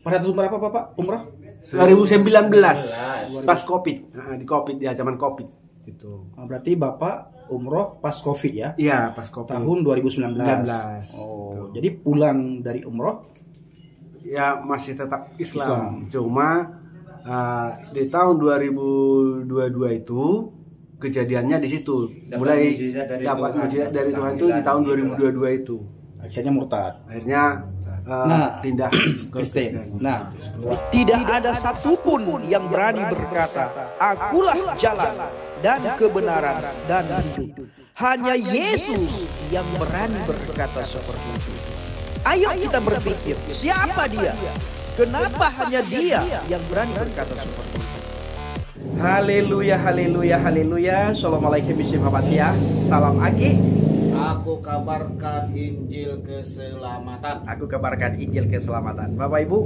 Pada tahun berapa Bapak umroh? 2019 pas Covid. Nah, di Covid ya, zaman Covid itu. Berarti Bapak umroh pas Covid ya? Iya, pas Covid. Tahun 2019. 19. Oh, jadi pulang dari umroh Ya masih tetap Islam. Cuma di tahun 2022 itu kejadiannya di situ. Mulai dapat mujizat dari Tuhan itu di tahun 2022 itu. akhirnya murtad. Akhirnya pindah ke Kristen. Nah, Tidak ada satupun yang berani berkata, "Akulah jalan dan kebenaran dan hidup." Hanya Yesus yang berani berkata seperti itu. Ayo kita berpikir, siapa dia? Kenapa hanya dia yang berani berkata seperti itu? haleluya, haleluya, haleluya. Assalamualaikum warahmatullahi wabarakatuh. Salam Aki. Aku kabarkan Injil keselamatan. Aku kabarkan Injil keselamatan. Bapak Ibu,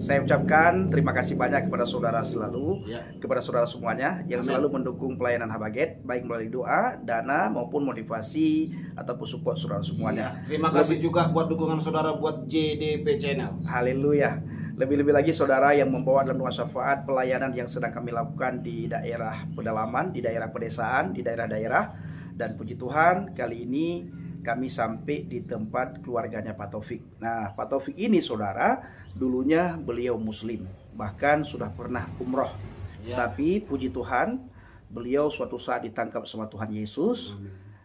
saya ucapkan terima kasih banyak kepada saudara selalu, kepada saudara semuanya yang selalu mendukung pelayanan Habaget, baik melalui doa, dana maupun motivasi ataupun support saudara semuanya. Terima kasih juga buat dukungan saudara buat JDP Channel. Haleluya. Lebih-lebih lagi saudara yang membawa dalam nuansa syafaat pelayanan yang sedang kami lakukan di daerah pedalaman, di daerah pedesaan, di daerah-daerah. Dan puji Tuhan, kali ini kami sampai di tempat keluarganya Pak Taufik. Nah, Pak Taufik ini saudara, dulunya beliau muslim, bahkan sudah pernah umroh. Tapi puji Tuhan, beliau suatu saat ditangkap sama Tuhan Yesus.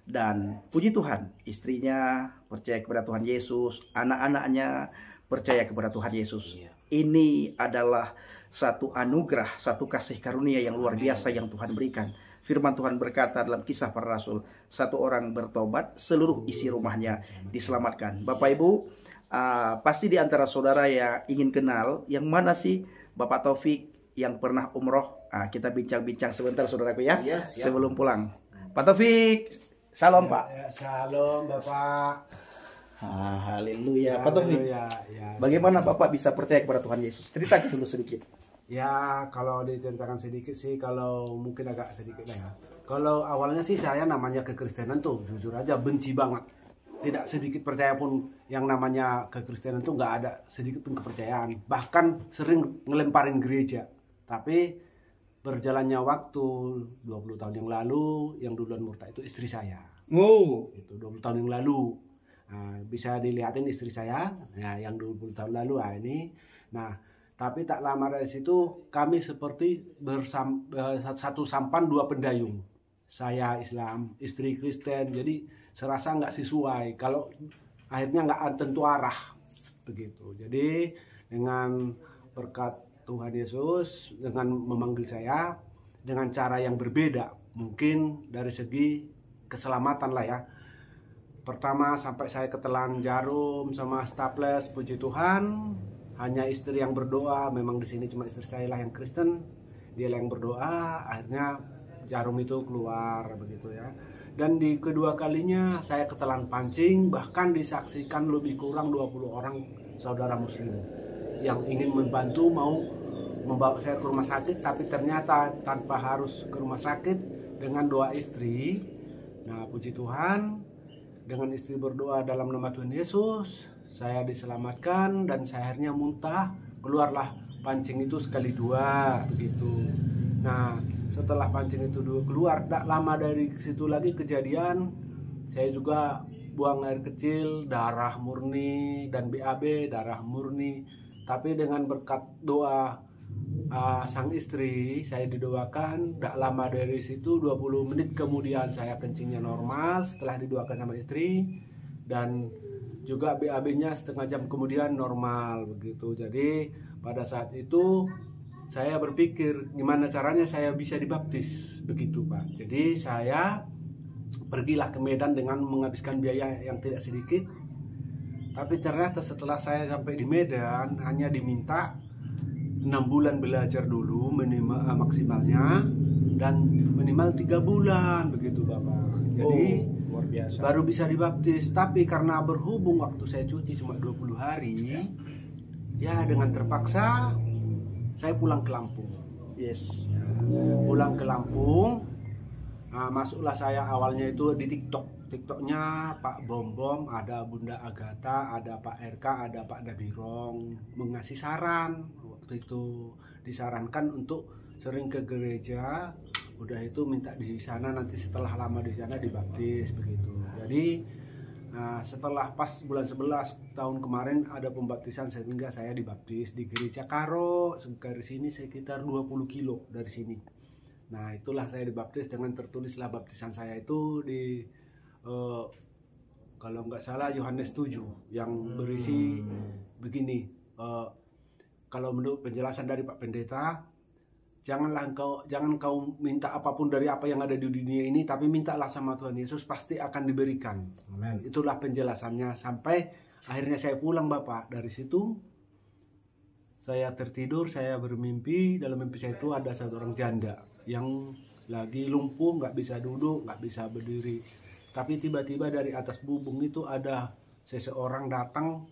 Dan puji Tuhan, istrinya percaya kepada Tuhan Yesus, anak-anaknya percaya kepada Tuhan Yesus. Ini adalah satu anugerah, satu kasih karunia yang luar biasa yang Tuhan berikan. Firman Tuhan berkata dalam Kisah Para Rasul, satu orang bertobat, seluruh isi rumahnya diselamatkan. Bapak Ibu, pasti di antara saudara yang ingin kenal, yang mana sih Bapak Taufik yang pernah umroh? Kita bincang-bincang sebentar saudaraku ya, sebelum pulang. Pak Taufik, salam Pak. Shalom Bapak. Haleluya. Pak Taufik, bagaimana Bapak bisa percaya kepada Tuhan Yesus? Ceritakan dulu sedikit. Ya kalau diceritakan sedikit sih, kalau mungkin agak sedikit lah ya. Kalau awalnya sih saya namanya kekristenan tuh jujur aja benci banget. Tidak sedikit percaya pun yang namanya kekristenan tuh nggak ada sedikit pun kepercayaan. Bahkan sering ngelemparin gereja. Tapi berjalannya waktu 20 tahun yang lalu, yang duluan murtad itu istri saya. Itu 20 tahun yang lalu. Nah, bisa dilihatin istri saya, ya, yang 20 tahun lalu ini. Nah, tapi tak lama dari situ kami seperti satu sampan dua pendayung. Saya Islam, istri Kristen, jadi serasa nggak sesuai. Kalau akhirnya nggak tentu arah begitu. Jadi dengan berkat Tuhan Yesus, dengan memanggil saya dengan cara yang berbeda, mungkin dari segi keselamatan lah ya. Pertama sampai saya ketelan jarum sama staples, puji Tuhan. Hanya istri yang berdoa, memang di sini cuma istri saya lah yang Kristen, dia yang berdoa, akhirnya jarum itu keluar begitu ya. Dan di kedua kalinya saya ketelan pancing, bahkan disaksikan lebih kurang 20 orang saudara muslim yang ingin membantu, mau membawa saya ke rumah sakit, tapi ternyata tanpa harus ke rumah sakit, dengan doa istri. Nah puji Tuhan, dengan istri berdoa dalam nama Tuhan Yesus, saya diselamatkan dan saya akhirnya muntah, keluarlah pancing itu sekali dua begitu. Nah setelah pancing itu dua keluar, tak lama dari situ lagi kejadian saya juga buang air kecil, darah murni, dan BAB darah murni. Tapi dengan berkat doa sang istri, saya didoakan, tak lama dari situ 20 menit kemudian saya kencingnya normal setelah didoakan sama istri. Dan juga BAB-nya setengah jam kemudian normal begitu. Jadi pada saat itu saya berpikir gimana caranya saya bisa dibaptis begitu Pak. Jadi saya pergilah ke Medan dengan menghabiskan biaya yang tidak sedikit. Tapi ternyata setelah saya sampai di Medan hanya diminta 6 bulan belajar dulu minimal, maksimalnya, dan minimal 3 bulan begitu Bapak. Jadi luar biasa. Baru bisa dibaptis. Tapi karena berhubung waktu saya cuti cuma 20 hari, ya dengan terpaksa saya pulang ke Lampung. Yes. Pulang ke Lampung, Nah, masuklah saya awalnya itu di TikToknya Pak Bom Bom, ada Bunda Agatha, ada Pak RK, ada Pak Dabirong mengasih saran. Waktu itu disarankan untuk sering ke gereja, udah itu minta di sana, nanti setelah lama di sana dibaptis begitu. Jadi setelah pas bulan 11 tahun kemarin ada pembaptisan, sehingga saya dibaptis di gereja Karo, dari sini sekitar 20 kilo dari sini. Nah, itulah saya dibaptis dengan tertulislah baptisan saya itu di kalau nggak salah Yohanes 7 yang berisi begini. Kalau menurut penjelasan dari Pak Pendeta, jangan kau minta apapun dari apa yang ada di dunia ini, tapi mintalah sama Tuhan Yesus, pasti akan diberikan. Amen. Itulah penjelasannya sampai akhirnya saya pulang Bapak. Dari situ saya tertidur, saya bermimpi. Dalam mimpi saya itu ada satu orang janda yang lagi lumpuh, nggak bisa duduk, nggak bisa berdiri. Tapi tiba-tiba dari atas bubung itu ada seseorang datang,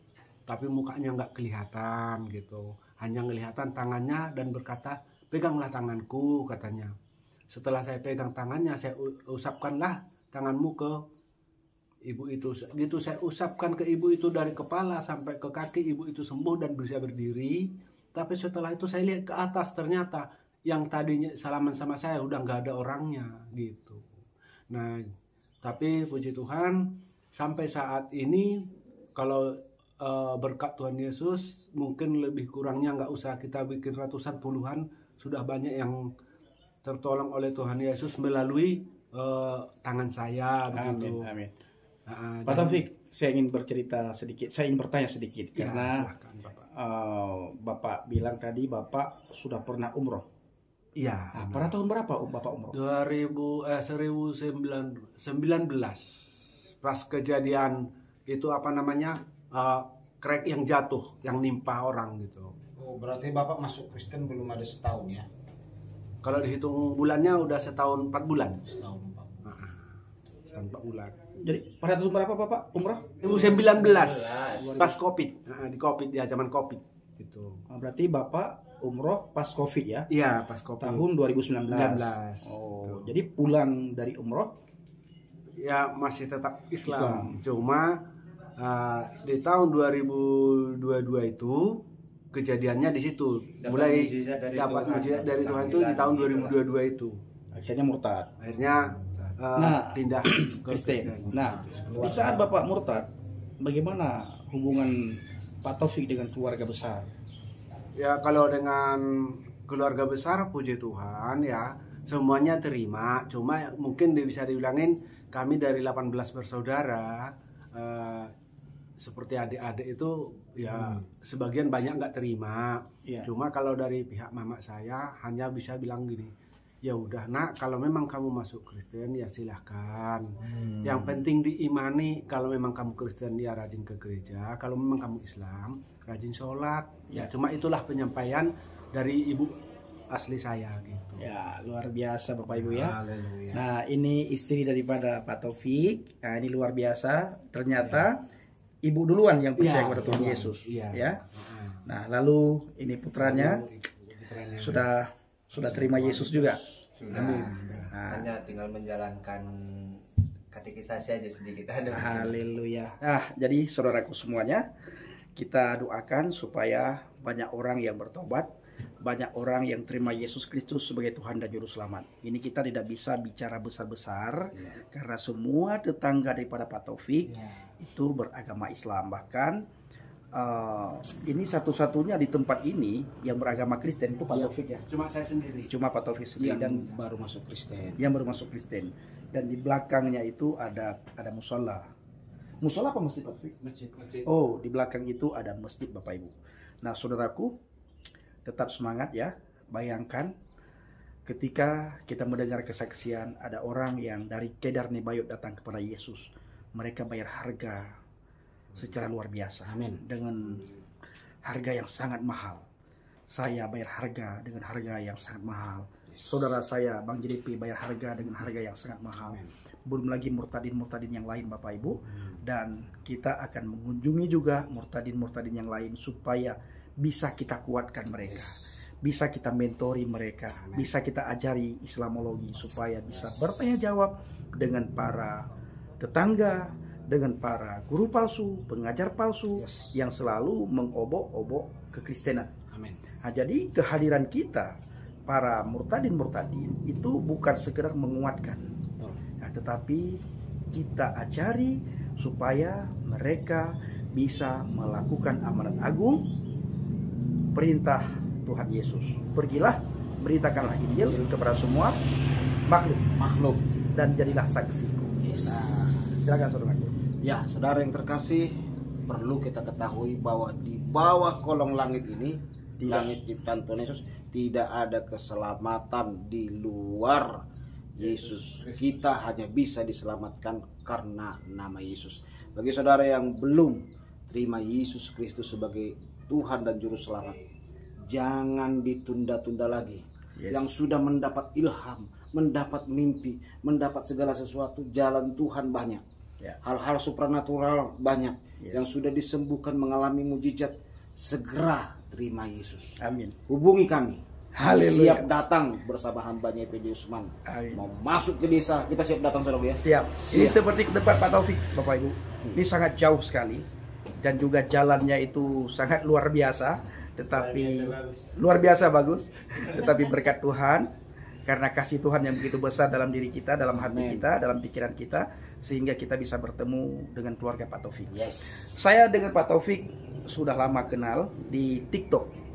tapi mukanya nggak kelihatan gitu. Hanya kelihatan tangannya dan berkata, "Peganglah tanganku," katanya. Setelah saya pegang tangannya, saya usapkanlah tanganmu ke ibu itu. Gitu saya usapkan ke ibu itu dari kepala sampai ke kaki, ibu itu sembuh dan bisa berdiri. Tapi setelah itu saya lihat ke atas, ternyata yang tadinya salaman sama saya udah nggak ada orangnya gitu. Nah, tapi puji Tuhan sampai saat ini kalau berkat Tuhan Yesus mungkin lebih kurangnya nggak usah kita bikin ratusan, puluhan, sudah banyak yang tertolong oleh Tuhan Yesus melalui tangan saya begitu. Amin. Pak Taufik, saya ingin bercerita sedikit, saya ingin bertanya sedikit ya, karena silahkan, Bapak bilang tadi Bapak sudah pernah umroh. Iya. Nah, pada tahun berapa Bapak umroh? 1919 pas kejadian itu apa namanya krek yang jatuh, yang nimpa orang gitu. Oh, berarti Bapak masuk Kristen belum ada setahun ya? Kalau dihitung bulannya udah setahun 4 bulan. Setahun 4 bulan. Jadi pada tahun berapa Bapak umroh? 2019 pas Covid. Di Covid ya, zaman Covid gitu. Berarti Bapak umroh pas Covid ya? Iya, pas Covid. Tahun 2019. Oh, jadi pulang dari umroh ya masih tetap Islam. Cuma di tahun 2022 itu kejadiannya di situ. Mulai dapat mujizat dari Tuhan itu di tahun 2022 itu. Akhirnya murtad. Akhirnya pindah ke Kristen. Nah, di saat Bapak murtad, bagaimana hubungan Pak Taufik dengan keluarga besar? Ya, kalau dengan keluarga besar puji Tuhan ya, semuanya terima. Cuma mungkin bisa dibilangin kami dari 18 bersaudara, seperti adik-adik itu ya sebagian banyak nggak terima. Cuma kalau dari pihak mama saya hanya bisa bilang gini, ya udah nak, kalau memang kamu masuk Kristen ya silahkan. Yang penting diimani. Kalau memang kamu Kristen ya rajin ke gereja. Kalau memang kamu Islam rajin sholat. Ya cuma itulah penyampaian dari ibu asli saya gitu. Ya, luar biasa Bapak Ibu ya. Haleluya. Nah, ini istri daripada Pak Taufik. Nah, ini luar biasa. Ternyata ibu duluan yang percaya kepada Tuhan Yesus. Ya. Nah, lalu ini putranya sudah terima Yesus juga. Amin. Hanya tinggal menjalankan katekisasi aja sedikit. Haleluya. Nah, jadi saudaraku semuanya, kita doakan supaya banyak orang yang bertobat, banyak orang yang terima Yesus Kristus sebagai Tuhan dan Juru Selamat. Ini kita tidak bisa bicara besar-besar karena semua tetangga daripada Pak Taufik itu beragama Islam. Bahkan ini satu-satunya di tempat ini yang beragama Kristen itu Pak Taufik ya. Cuma saya sendiri. Cuma Pak Taufik sendiri dan baru masuk Kristen. Yang baru masuk Kristen. Dan di belakangnya itu ada musola. Musola apa masjid Pak Taufik? Masjid. Oh, di belakang itu ada masjid Bapak Ibu. Nah, saudaraku, tetap semangat ya. Bayangkan ketika kita mendengar kesaksian ada orang yang dari Kedar Nebayot datang kepada Yesus. Mereka bayar harga secara luar biasa. Amin. Dengan harga yang sangat mahal. Saya bayar harga dengan harga yang sangat mahal. Saudara saya Bang JDP bayar harga dengan harga yang sangat mahal. Belum lagi murtadin yang lain Bapak Ibu. Dan kita akan mengunjungi juga murtadin yang lain supaya bisa kita kuatkan mereka. bisa kita mentori mereka, bisa kita ajari Islamologi supaya bisa bertanya jawab dengan para tetangga, dengan para guru palsu, pengajar palsu yang selalu mengobok-obok kekristenan. Amin. Nah, jadi kehadiran kita para murtadin itu bukan sekedar menguatkan, nah, tetapi kita ajari supaya mereka bisa melakukan amanat agung perintah Tuhan Yesus. Pergilah, beritakanlah Injil kepada semua makhluk dan jadilah saksiku. Nah, silakan saudaraku. Ya, saudara yang terkasih, perlu kita ketahui bahwa di bawah kolong langit ini, langit ciptaan Tuhan Yesus, tidak ada keselamatan di luar Yesus. Kita hanya bisa diselamatkan karena nama Yesus. Bagi saudara yang belum terima Yesus Kristus sebagai Tuhan dan Juru Selamat, jangan ditunda-tunda lagi. Yang sudah mendapat ilham, mendapat mimpi, mendapat segala sesuatu, jalan Tuhan banyak. Hal-hal supranatural banyak. Yang sudah disembuhkan, mengalami mujizat, segera terima Yesus. Amin. Hubungi kami. Haleluya. Siap datang bersama hambanya P.D. Usman. Mau masuk ke desa, kita siap datang, saudara ya. Siap. Ini seperti ke tempat Pak Taufik, Bapak Ibu. Ini sangat jauh sekali dan juga jalannya itu sangat luar biasa, tetapi luar biasa bagus. Tetapi berkat Tuhan, karena kasih Tuhan yang begitu besar dalam diri kita, dalam hati kita, dalam pikiran kita, sehingga kita bisa bertemu dengan keluarga Pak Taufik. Saya dengan Pak Taufik sudah lama kenal di TikTok.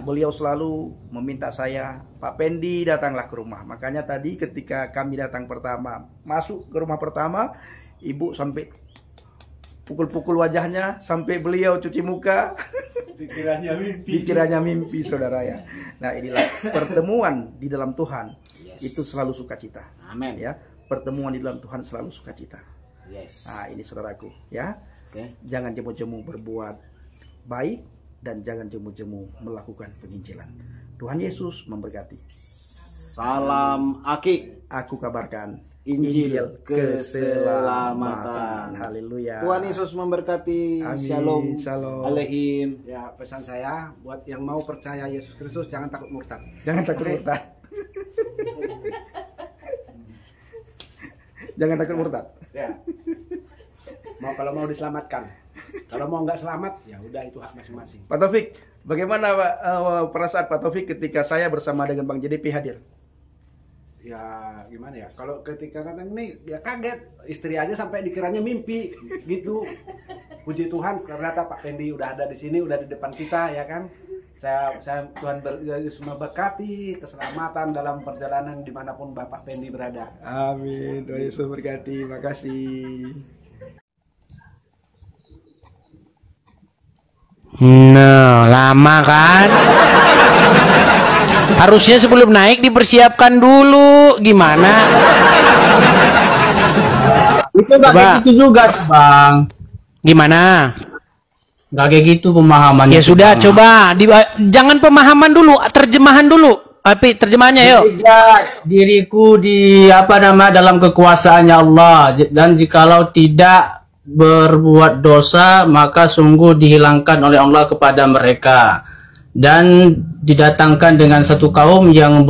Beliau selalu meminta saya, Pak Pendi datanglah ke rumah. Makanya tadi ketika kami datang pertama, masuk ke rumah pertama, Ibu sampai pukul-pukul wajahnya, sampai beliau cuci muka. Pikirannya mimpi, saudara ya. Nah, inilah pertemuan di dalam Tuhan. Itu selalu sukacita. Amin. Ya, pertemuan di dalam Tuhan selalu sukacita. Nah, ini saudaraku, ya. Jangan jemu-jemu berbuat baik dan jangan jemu-jemu melakukan penginjilan. Tuhan Yesus memberkati. Salam Aki. Aku kabarkan Injil keselamatan. Haleluya. Tuhan Yesus memberkati. Amin. Shalom. Shalom. Aleihim. Ya, pesan saya buat yang mau percaya Yesus Kristus, jangan takut murtad. Jangan takut murtad. Jangan takut murtad. Ya. Kalau mau diselamatkan. Kalau mau nggak selamat, ya udah itu hak masing-masing. Pak Taufik, bagaimana Pak, perasaan Pak Taufik ketika saya bersama dengan Bang JDP hadir? Ya gimana ya, kalau ketika datang ini ya kaget, istri aja sampai dikiranya mimpi gitu. Puji Tuhan ternyata Pak Pendi udah ada di sini, udah di depan kita ya kan. Saya Tuhan Yesus memberkati keselamatan dalam perjalanan dimanapun Bapak Pendi berada. Amin. Tuhan Yesus berkati. Makasih. Nah, lama kan? Harusnya sebelum naik dipersiapkan dulu. Gimana? Itu gak kayak gitu juga, Bang. Gimana? Gak kayak gitu pemahamannya. Ya sudah, Bang. coba jangan pemahaman dulu, terjemahan dulu. Tapi terjemahannya yuk. Diriku dalam kekuasaannya Allah, dan jikalau tidak berbuat dosa maka sungguh dihilangkan oleh Allah kepada mereka, dan didatangkan dengan satu kaum yang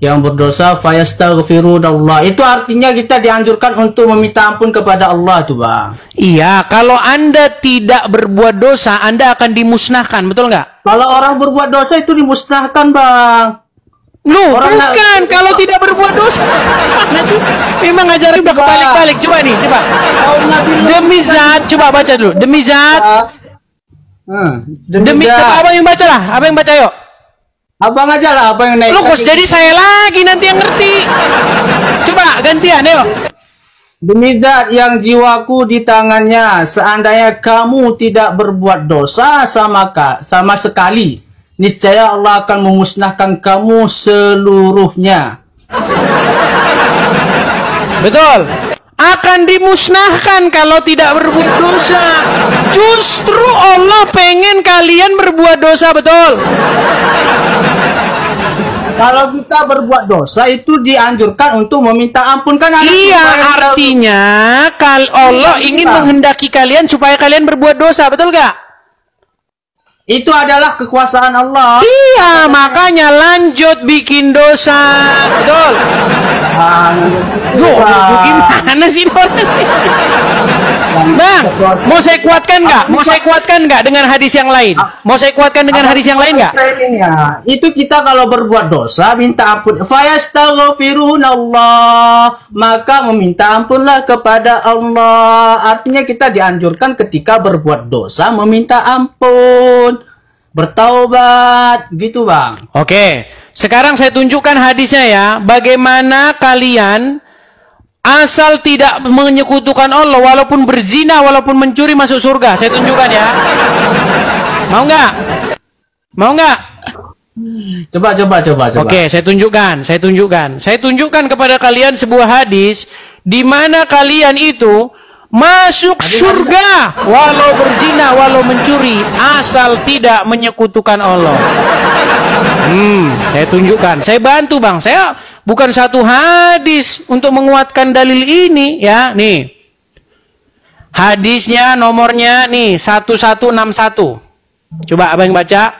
berdosa fayastaghfirullah. Itu artinya kita dianjurkan untuk meminta ampun kepada Allah tuh, Bang. Iya, kalau Anda tidak berbuat dosa Anda akan dimusnahkan, betul nggak? Kalau orang berbuat dosa itu dimusnahkan, Bang. Loh, bukan. Kalau tidak berbuat dosa. Mana sih? Memang ajaran udah kebalik-balik. Coba nih, coba. Demi zat, coba baca dulu. Demi zat. Demi coba abang yang baca lah. Abang yang baca yuk. Abang aja lah apa yang naik. Loh, kok jadi saya lagi nanti yang ngerti. Coba gantian yuk. Demi zat yang jiwaku di tangannya, seandainya kamu tidak berbuat dosa sama sekali, niscaya Allah akan memusnahkan kamu seluruhnya. Betul. Akan dimusnahkan kalau tidak berbuat dosa. Justru Allah pengen kalian berbuat dosa, betul. Kalau kita berbuat dosa itu dianjurkan untuk meminta ampun kan? Iya, artinya kalau Allah ingin menghendaki kalian supaya kalian berbuat dosa, betul gak? Itu adalah kekuasaan Allah. Iya, makanya lanjut bikin dosa. Betul. Duh, gimana sih Bang, mau saya kuatkan nggak? Mau saya kuatkan nggak dengan hadis yang lain? Mau saya kuatkan dengan hadis yang lain nggak? Itu kita kalau berbuat dosa minta ampun. Fayastaghfirunallah, maka meminta ampunlah kepada Allah. Artinya kita dianjurkan ketika berbuat dosa meminta ampun, bertaubat, gitu Bang. Oke, sekarang saya tunjukkan hadisnya ya. Bagaimana kalian asal tidak menyekutukan Allah, walaupun berzina, walaupun mencuri, masuk surga. Saya tunjukkan ya. Mau nggak? Mau nggak? Coba. Oke, saya tunjukkan. Saya tunjukkan kepada kalian sebuah hadis di mana kalian itu masuk surga walau berzina, walau mencuri, asal tidak menyekutukan Allah. Saya tunjukkan. Saya bantu Bang. Saya bukan satu hadis untuk menguatkan dalil ini ya. Nih. Hadisnya nomornya nih 1161. Coba Abang baca.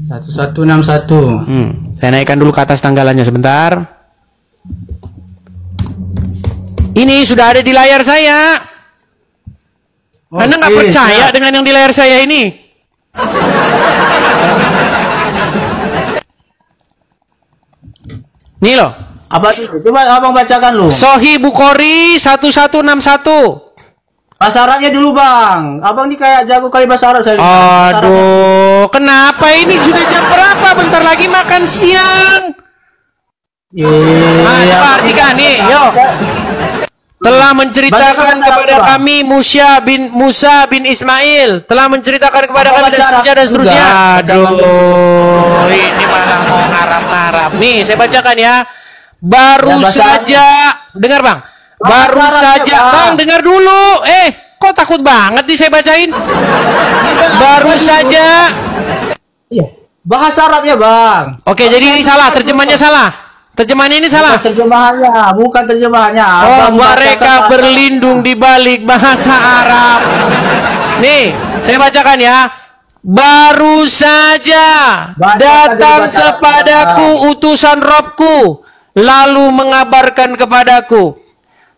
1161. Saya naikkan dulu ke atas tanggalannya sebentar. Ini sudah ada di layar saya. Anda nggak percaya dengan yang di layar saya ini? Nih loh. Apa itu? Coba Abang bacakan lu. Sahih Bukhari 1161. Bahasa Arabnya dulu Bang. Abang ini kayak jago kali bahasa Arab saya. Aduh, kenapa ini sudah jam berapa? Bentar lagi makan siang. Perhatikan nih, yuk. Telah menceritakan kepada kami Musa bin Ismail, telah menceritakan kepada kami dan seterusnya. Aduh, ini malah mau ngarap-ngarap. Nih, saya bacakan ya. Baru saja, dengar Bang. Baru saja, Bang, dengar dulu. Kok takut banget nih saya bacain? Baru saja. Iya, bahasa Arabnya Bang. Oke, jadi ini salah, terjemahannya salah. Terjemahan ini salah. Bukan terjemahannya. Mereka berlindung di balik bahasa Arab. Nih, saya bacakan ya. Baru saja datang kepadaku utusan Robku, lalu mengabarkan kepadaku.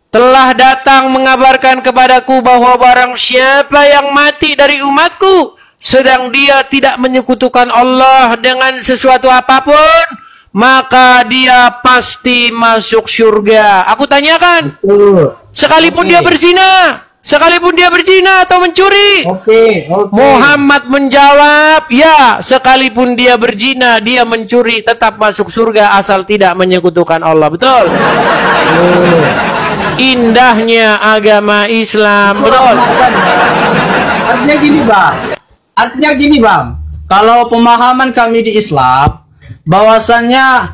Telah datang mengabarkan kepadaku bahwa barang siapa yang mati dari umatku, sedang dia tidak menyekutukan Allah dengan sesuatu apapun, maka dia pasti masuk surga. Aku tanyakan, sekalipun dia berzina, atau mencuri. Muhammad menjawab, ya, sekalipun dia berzina, dia mencuri, tetap masuk surga asal tidak menyekutukan Allah. Betul? Indahnya agama Islam. Betul? Artinya gini Bang. Kalau pemahaman kami di Islam, bahwasannya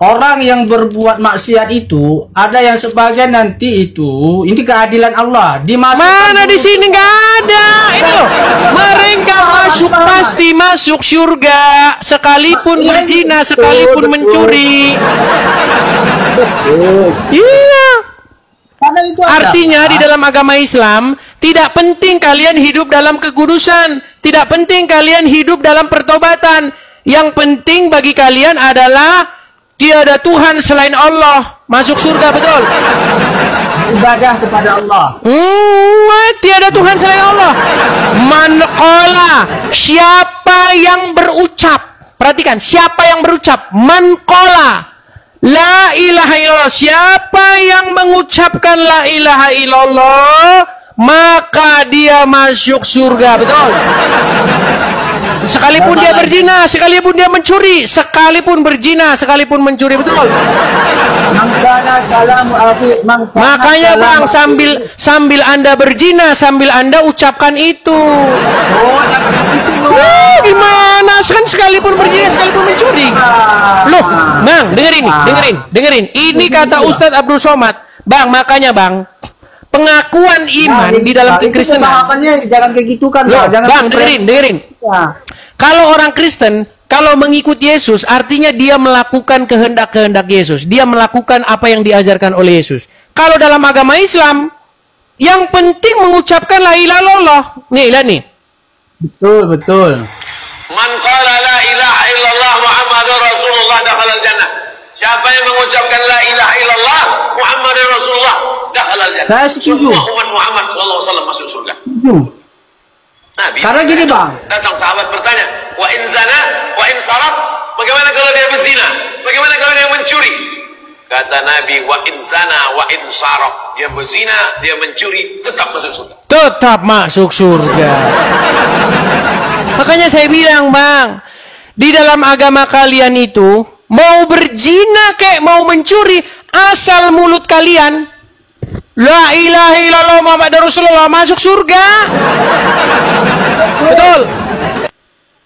orang yang berbuat maksiat itu ada yang sebagian nanti itu ini keadilan Allah mana di sini nggak ada itu loh. Mereka pasti masuk surga sekalipun berzina, sekalipun mencuri. Iya. Artinya di dalam agama Islam tidak penting kalian hidup dalam kekudusan, tidak penting kalian hidup dalam pertobatan. Yang penting bagi kalian adalah tiada Tuhan selain Allah, masuk surga. Betul? Ibadah kepada Allah. Tiada Tuhan selain Allah. Man qala, siapa yang berucap. Perhatikan, siapa yang berucap. Man qala la ilaha illallah, siapa yang mengucapkan la ilaha illallah, maka dia masuk surga. Betul? Sekalipun dia berzina, sekalipun dia mencuri, sekalipun berzina, sekalipun mencuri. Betul? Makanya Bang, sambil Anda berzina, sambil Anda ucapkan itu. Gimana? Kan sekalipun berzina, sekalipun mencuri. Loh, Bang, dengerin. Ini kata Ustadz Abdul Somad. Bang, makanya Bang, pengakuan iman di dalam kekristenan. Jangan kayak gitu kan. Loh, Bang, dengerin. Kalau orang Kristen, kalau mengikut Yesus, artinya dia melakukan kehendak-kehendak Yesus. Dia melakukan apa yang diajarkan oleh Yesus. Kalau dalam agama Islam, yang penting mengucapkan la ilaha illallah. Nih, lihat nih. Betul. Man qala la ilaha illallah Muhammadur Rasulullah dakhala al-jannah. Siapa yang mengucapkan la ilaha illallah Muhammadur Rasulullah dakhala al-jannah. Saya setuju. Semua umat Muhammad sallallahu alaihi wasallam masuk surga. Nabi. Karena gini, Bang. Datang sahabat bertanya, wa in zana, wa in saraq, bagaimana kalau dia berzina? Bagaimana kalau dia mencuri? Kata Nabi, wa in zana, wa in saraq, dia berzina, dia mencuri, tetap masuk surga. Tetap masuk surga. Makanya saya bilang, Bang, di dalam agama kalian itu mau berzina kayak mau mencuri, asal mulut kalian la ilaha illallah Muhammadur Rasulullah masuk surga.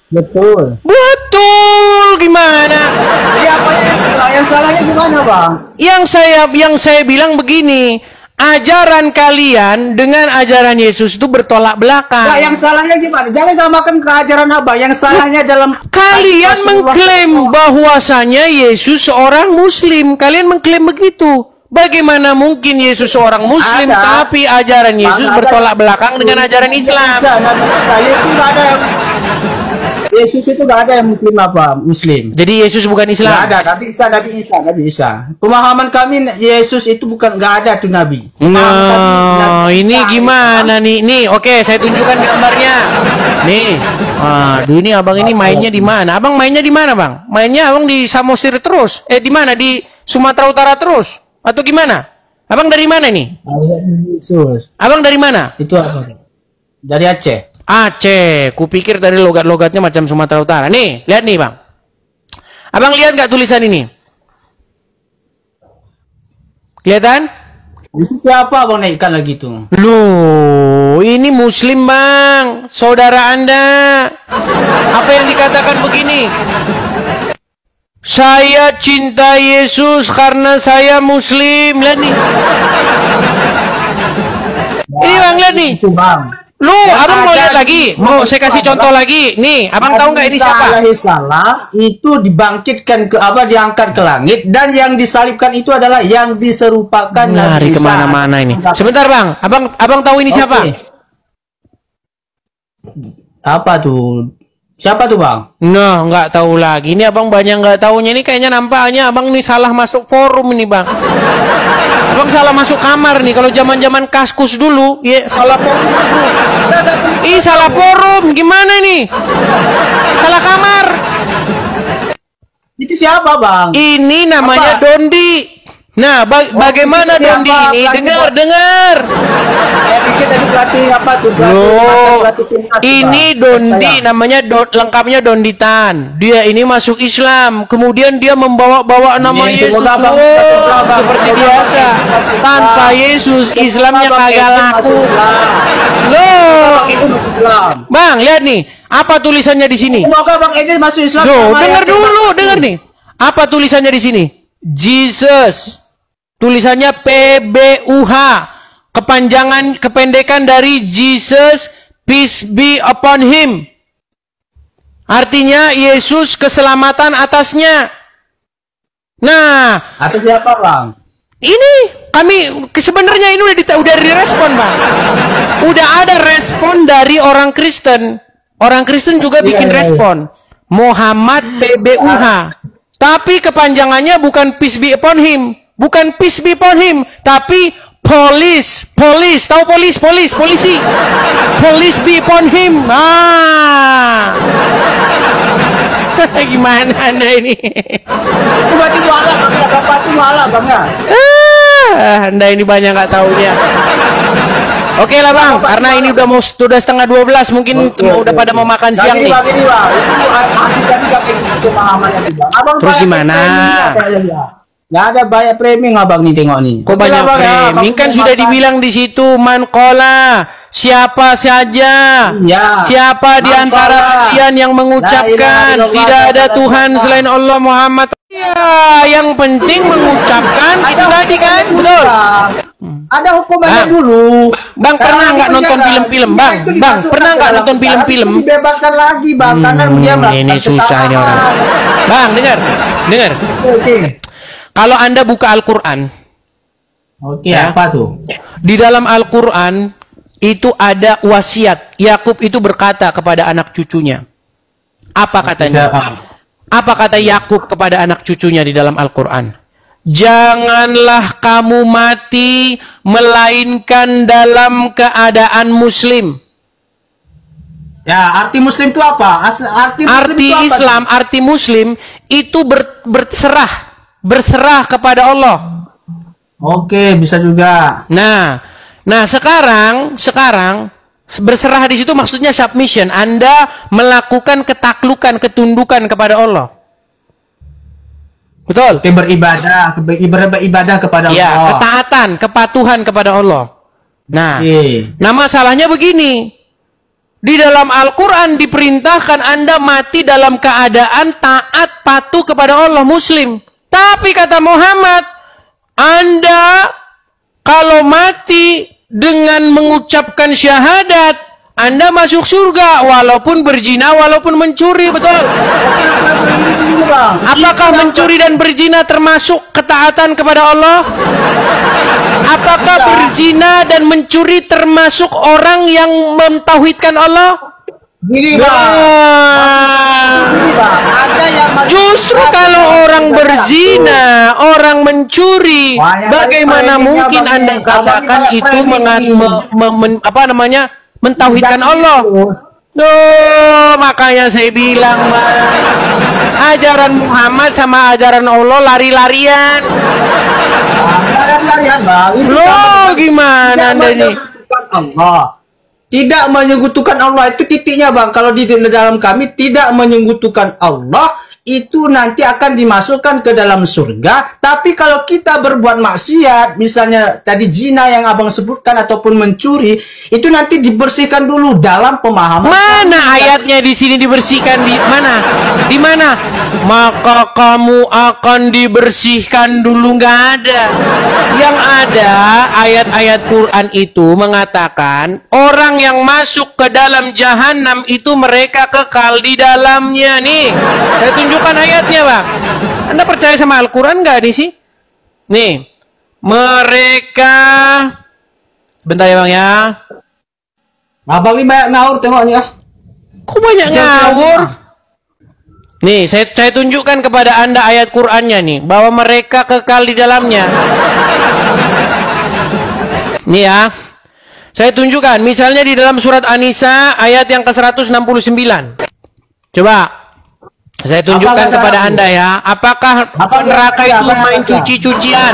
Betul gimana? Jadi apa yang salahnya gimana, Bang? Yang saya bilang begini, ajaran kalian dengan ajaran Yesus itu bertolak belakang. Nah, yang salahnya gimana? Jangan samakan ke ajaran Abang. Yang salahnya dalam Kalian mengklaim bahwasanya Yesus seorang Muslim. Kalian mengklaim begitu. Bagaimana mungkin Yesus seorang Muslim tapi ajaran Yesus bertolak belakang dengan ajaran Islam? Saya itu nggak ada yang Yesus itu nggak ada yang Muslim. Jadi Yesus bukan Islam. Nggak ada. Nabi Isa. Pemahaman kami Yesus itu bukan, nggak ada tuh Nabi. Nah, ini gimana nih? Nih, oke, saya tunjukkan gambarnya. Nih, aduh ini abang ini mainnya di mana? Abang mainnya di mana, Bang? Mainnya abang di Samosir terus? Di mana? Di Sumatera Utara terus? Atau gimana? Abang dari mana nih? Yesus. Abang dari mana? Itu apa? Dari Aceh. Aceh. Kupikir dari logat-logatnya macam Sumatera Utara. Nih, lihat nih, Bang. Abang lihat nggak tulisan ini? Kelihatan? Itu siapa Abang naikkan lagi tuh? Loh, ini Muslim, Bang. Saudara Anda. Apa yang dikatakan begini? Saya cinta Yesus karena saya Muslim. Lihat nih. Ini Bang, lihat nih. Itu Bang. Lu, abang mau lihat lagi? Mau saya kasih contoh lagi? Nih, abang tahu nggak ini siapa? Salah itu dibangkitkan ke diangkat ke langit, dan yang disalibkan itu adalah yang diserupakan Lari kemana-mana ini. Sebentar, Bang. Abang tahu ini siapa? Apa tuh? Siapa tuh, Bang? Nah, nggak tahu lagi. Ini abang banyak nggak tahunya. Ini kayaknya nampaknya abang nih salah masuk forum ini, Bang. Abang salah masuk kamar nih. Kalau zaman-zaman Kaskus dulu, ya salah forum. Ih, salah forum. Gimana nih? Salah kamar. Itu siapa, Bang? Ini namanya Dondi. Nah, bagaimana Dondi ini? Dengar. Saya pikir tadi pelatih apa tuh? Ini Dondi namanya lengkapnya Donditan. Dia ini masuk Islam. Kemudian dia membawa nama Yesus. Seperti biasa. Tanpa Yesus, Islamnya kagak laku. Loh. Bang, lihat nih. Apa tulisannya di sini? Semoga Bang Edi masuk Islam. Loh, dengar nih. Apa tulisannya di sini? Jesus. Tulisannya PBUH. Kependekan dari Jesus, peace be upon him. Artinya Yesus keselamatan atasnya. Nah, atas siapa, Bang? Ini kami sebenarnya ini udah direspon, Bang. Udah ada respon dari orang Kristen. Orang Kristen juga bikin respon. Muhammad PBUH. Tapi kepanjangannya bukan peace be upon him. Bukan peace be upon him, tapi police, tahu polisi. Police be upon him. Gimana Anda ini? Tiba-tiba malah Bang ya, Bapak tuh malah Bang ya. Anda ini banyak nggak taunya. Oke lah Bang, karena ini sudah setengah 12, mungkin udah pada mau makan siang nih. Bang, itu tadi gak kayak gitu pemahamannya Bang. Abang terus gimana? Nggak ada banyak framing Abang nih, tengok nih. Kok banyak framing? Kan sudah dibilang di situ mankola, siapa saja, siapa di antara kalian yang mengucapkan tidak ada Tuhan selain Allah Muhammad. Ya, yang penting mengucapkan itu tadi kan, betul. Ada hukumannya dulu. Bang, pernah nggak nonton film-film, Bang? Bang, pernah nggak nonton film-film? Dibebaskan lagi, Bang, karena dia ini susah ini orang. Bang, dengar. Oke. Kalau Anda buka Al-Quran, apa tuh? Di dalam Al-Quran itu ada wasiat. Yakub itu berkata kepada anak cucunya. Apa katanya? Apa kata Yakub kepada anak cucunya di dalam Al-Quran? Janganlah kamu mati melainkan dalam keadaan muslim. Ya, arti muslim itu apa? Arti Islam, arti muslim itu berserah kepada Allah. Oke, bisa juga. Nah sekarang berserah di situ maksudnya submission. Anda melakukan ketaklukan, ketundukan kepada Allah. Betul? Beribadah kepada Allah. Ya, ketaatan, kepatuhan kepada Allah. Nah masalahnya begini. Di dalam Al-Quran diperintahkan Anda mati dalam keadaan taat, patuh kepada Allah, muslim. Tapi kata Muhammad, Anda kalau mati dengan mengucapkan syahadat, Anda masuk surga walaupun berzina, walaupun mencuri, betul? Apakah mencuri dan berzina termasuk ketaatan kepada Allah? Apakah berzina dan mencuri termasuk orang yang mentauhidkan Allah? Justru kalau orang berzina, orang mencuri, bagaimana mungkin Anda katakan itu mentauhidkan Allah? Makanya saya bilang, ajaran Muhammad sama ajaran Allah lari-larian. Loh, gimana Anda ini? Allah. Tidak menyekutukan Allah itu titiknya, Bang. Kalau di dalam kami tidak menyekutukan Allah, itu nanti akan dimasukkan ke dalam surga. Tapi kalau kita berbuat maksiat, misalnya tadi zina yang abang sebutkan ataupun mencuri, itu nanti dibersihkan dulu dalam pemahaman. Mana ayatnya di sini dibersihkan? Di mana? Di mana? Maka kamu akan dibersihkan dulu, nggak ada. Yang ada ayat-ayat Quran itu mengatakan orang yang masuk ke dalam jahanam itu mereka kekal di dalamnya. Nih, saya tunjukkan ayatnya, Bang. Anda percaya sama Al-Quran nggak nih sih? Nih, mereka, sebentar ya Bang ya. Abang ini banyak ngawur tengoknya. Kok banyak ngawur? Nih, saya tunjukkan kepada Anda ayat Qur'annya nih, bahwa mereka kekal di dalamnya. Nih ya, saya tunjukkan, misalnya di dalam surat An-Nisa ayat yang ke-169. Coba, saya tunjukkan kepada Anda ya, apakah neraka itu main cuci-cucian?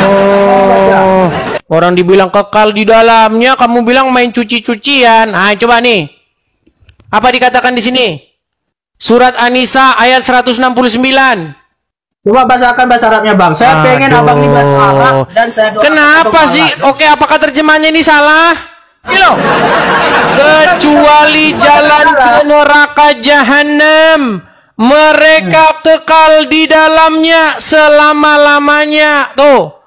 Oh, orang dibilang kekal di dalamnya, kamu bilang main cuci-cucian. Nah, coba nih, apa dikatakan di sini? Surat An-Nisa ayat 169. Coba bacakan bahasa Arabnya, Bang. Saya pengen abang ini bahasa Arab dan saya doakan. Kenapa sih? Oke, apakah terjemahannya ini salah? Ini loh. Kecuali jalan ke neraka jahanam, mereka kekal di dalamnya selama-lamanya. Tuh.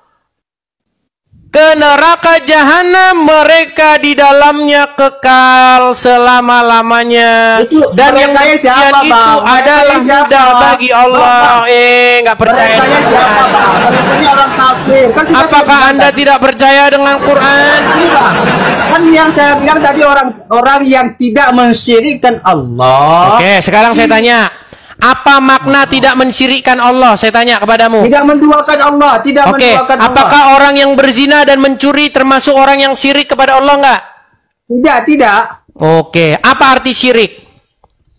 Ke neraka jahanam, mereka di dalamnya kekal selama-lamanya. Dan yang demikian itu adalah mudah bagi Allah. Nggak percaya dengan Quran. Apakah Anda tidak percaya dengan Quran? Kan yang saya bilang tadi orang yang tidak mensyirikkan Allah. Oke, sekarang saya tanya. Apa makna tidak mensyirikkan Allah? Saya tanya kepadamu. Tidak menduakan Allah, tidak menduakan Allah. Apakah orang yang berzina dan mencuri termasuk orang yang syirik kepada Allah enggak? Tidak. Oke, apa arti syirik?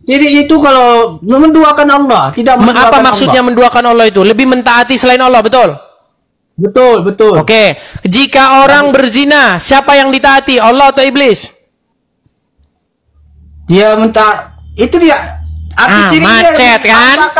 Syirik itu kalau menduakan Allah, tidak menduakan apa maksudnya Allah. Menduakan Allah itu? Lebih mentaati selain Allah, betul? Betul. Oke, jika orang berzina, siapa yang ditaati? Allah atau iblis? Dia itu dia. Macet kan?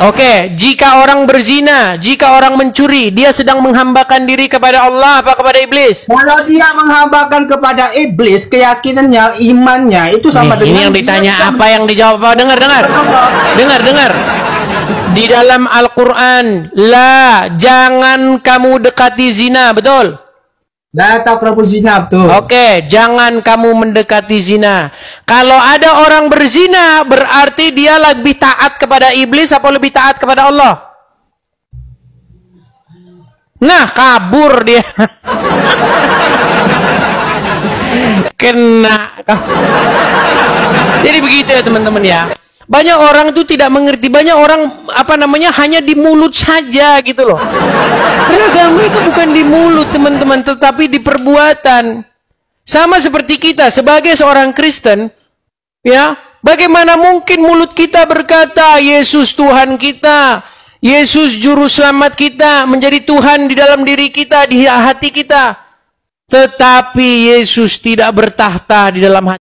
Oke, jika orang berzina, jika orang mencuri, dia sedang menghambakan diri kepada Allah apa kepada iblis? Kalau dia menghambakan kepada iblis, keyakinannya, imannya itu sama dengan. Ini yang ditanya, apa yang dijawab? Dengar. Di dalam Al-Quran, jangan kamu dekati zina, betul? La taqrabu zina, betul. Oke, jangan kamu mendekati zina. Kalau ada orang berzina, berarti dia lebih taat kepada iblis atau lebih taat kepada Allah? Nah, kabur dia. Kena. Jadi begitu ya teman-teman ya. Banyak orang itu tidak mengerti. Banyak orang hanya di mulut saja gitu loh. Agama itu bukan di mulut teman-teman, tetapi di perbuatan. Sama seperti kita sebagai seorang Kristen, ya. Bagaimana mungkin mulut kita berkata Yesus Tuhan kita, Yesus juru selamat kita, menjadi Tuhan di dalam diri kita, di hati kita, tetapi Yesus tidak bertahta di dalam hati